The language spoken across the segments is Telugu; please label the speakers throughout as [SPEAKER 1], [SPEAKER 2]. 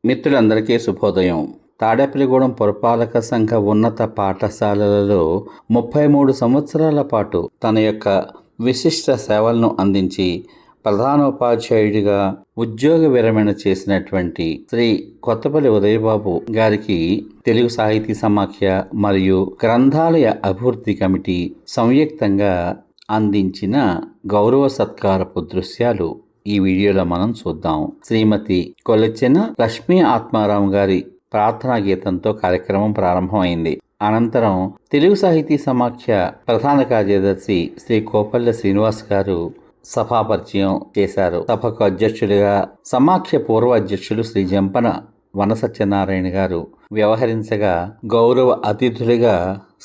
[SPEAKER 1] మిత్రులందరికీ శుభోదయం. తాడేపల్లిగూడెం పురపాలక సంఘ ఉన్నత పాఠశాలలలో 33 సంవత్సరాల పాటు తన యొక్క విశిష్ట సేవలను అందించి ప్రధానోపాధ్యాయుడిగా ఉద్యోగ విరమణ చేసినటువంటి శ్రీ కొత్తపల్లి ఉదయబాబు గారికి తెలుగు సాహితీ సమాఖ్య మరియు గ్రంథాలయ అభివృద్ధి కమిటీ సంయుక్తంగా అందించిన గౌరవ సత్కారపు దృశ్యాలు ఈ వీడియోలో మనం చూద్దాం. శ్రీమతి కొలచెన లక్ష్మీ ఆత్మారాం గారి ప్రార్థనా గీతంతో కార్యక్రమం ప్రారంభమైంది. అనంతరం తెలుగు సాహితీ సమాఖ్య ప్రధాన కార్యదర్శి శ్రీ కోపల్ల శ్రీనివాస్ గారు సభా పరిచయం చేశారు. సభకు అధ్యక్షుడిగా సమాఖ్య పూర్వ అధ్యక్షులు శ్రీ జంపన వన సత్యనారాయణ గారు వ్యవహరించగా, గౌరవ అతిథులుగా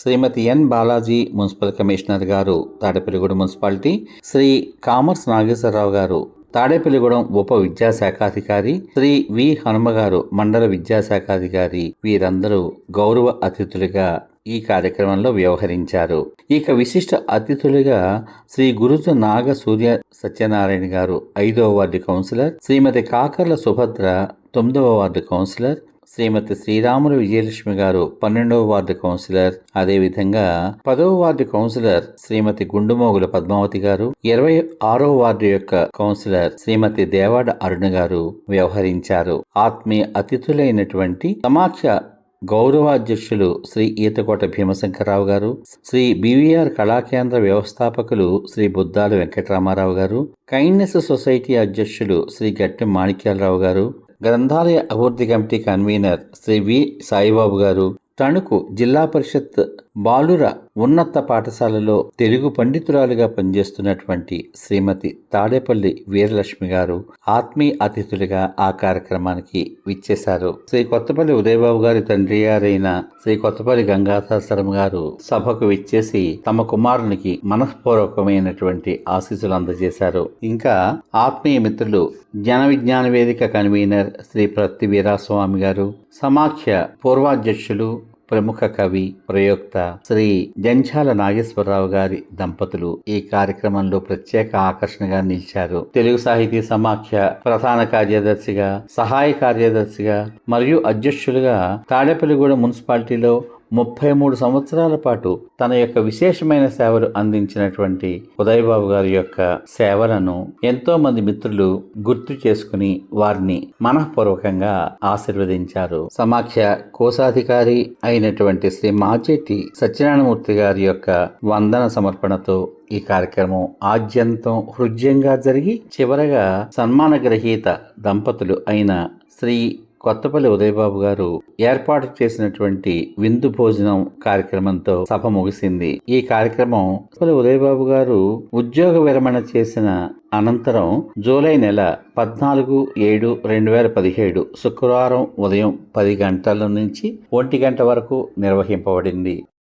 [SPEAKER 1] శ్రీమతి ఎన్ బాలాజీ మున్సిపల్ కమిషనర్ గారు తాడేపల్లిగూడెం మున్సిపాలిటీ, శ్రీ కామర్స్ నాగేశ్వరరావు గారు తాడేపల్లిగూడెం ఉప విద్యాశాఖాధికారి, శ్రీ వి హనుమ గారు మండల విద్యాశాఖాధికారి, వీరందరూ గౌరవ అతిథులుగా ఈ కార్యక్రమంలో వ్యవహరించారు. ఇక విశిష్ట అతిథులుగా శ్రీ గురుజ నాగ సూర్య సత్యనారాయణ గారు 5వ వార్డు కౌన్సిలర్, శ్రీమతి కాకర్ల సుభద్ర 9వ వార్డు కౌన్సిలర్, శ్రీమతి శ్రీరాములు విజయలక్ష్మి గారు 12వ వార్డు కౌన్సిలర్, అదేవిధంగా 10వ వార్డు కౌన్సిలర్ శ్రీమతి గుండుమోగుల పద్మావతి గారు, 26వ వార్డు యొక్క కౌన్సిలర్ శ్రీమతి దేవాడ అరుణ గారు వ్యవహరించారు. ఆత్మీయ అతిథులైనటువంటి సమాఖ్య గౌరవాధ్యక్షులు శ్రీ ఈతకోట భీమశంకరరావు గారు, శ్రీ బివిఆర్ కళాకేంద్ర వ్యవస్థాపకులు శ్రీ బుద్దాల వెంకటరామారావు గారు, కైండ్నెస్ సొసైటీ అధ్యక్షులు శ్రీ గట్టి మాణిక్యాలరావు గారు, గ్రంథాలయ అభివృద్ధి కమిటీ కన్వీనర్ శ్రీ వి సాయిబాబు గారు, తణుకు జిల్లా పరిషత్ బాలుర ఉన్నత పాఠశాలలో తెలుగు పండితురాలుగా పనిచేస్తున్నటువంటి శ్రీమతి తాడేపల్లి వీరలక్ష్మి గారు ఆత్మీయ అతిథులుగా ఆ కార్యక్రమానికి విచ్చేశారు. శ్రీ కొత్తపల్లి ఉదయబాబు గారి తండ్రి గారైన శ్రీ కొత్తపల్లి గంగాధర గారు సభకు విచ్చేసి తమ కుమారునికి మనఃపూర్వకమైనటువంటి ఆశీస్సులు అందజేశారు. ఇంకా ఆత్మీయ మిత్రులు జ్ఞాన విజ్ఞాన వేదిక కన్వీనర్ శ్రీ ప్రత్తి వీరాస్వామి గారు, సమాఖ్య పూర్వాధ్యక్షులు ప్రముఖ కవి ప్రయోక్త శ్రీ జంఝాల నాగేశ్వరరావు గారి దంపతులు ఈ కార్యక్రమంలో ప్రత్యేక ఆకర్షణగా నిలిచారు. తెలుగు సాహితీ సమాఖ్య ప్రధాన కార్యదర్శిగా, సహాయ కార్యదర్శిగా మరియు అధ్యక్షులుగా తాడేపల్లిగూడెం మున్సిపాలిటీలో 33 సంవత్సరాల పాటు తన యొక్క విశేషమైన సేవలు అందించినటువంటి ఉదయబాబు గారి యొక్క సేవలను ఎంతో మంది మిత్రులు గుర్తు చేసుకుని వారిని మనఃపూర్వకంగా ఆశీర్వదించారు. సమాఖ్య కోశాధికారి అయినటువంటి శ్రీ మాచెట్టి సత్యనారాయణమూర్తి గారి యొక్క వందన సమర్పణతో ఈ కార్యక్రమం ఆద్యంతం హృదయంగా జరిగి చివరగా సన్మాన గ్రహీత దంపతులు అయిన శ్రీ కొత్తపల్లి ఉదయబాబు గారు ఏర్పాటు చేసినటువంటి విందు భోజనం కార్యక్రమంతో సభ ముగిసింది. ఈ కార్యక్రమం కొత్తపల్లి ఉదయబాబు గారు ఉద్యోగ విరమణ చేసిన అనంతరం జూలై నెల 14/7/2017 శుక్రవారం ఉదయం 10 గంటల నుంచి 1 గంట వరకు నిర్వహింపబడింది.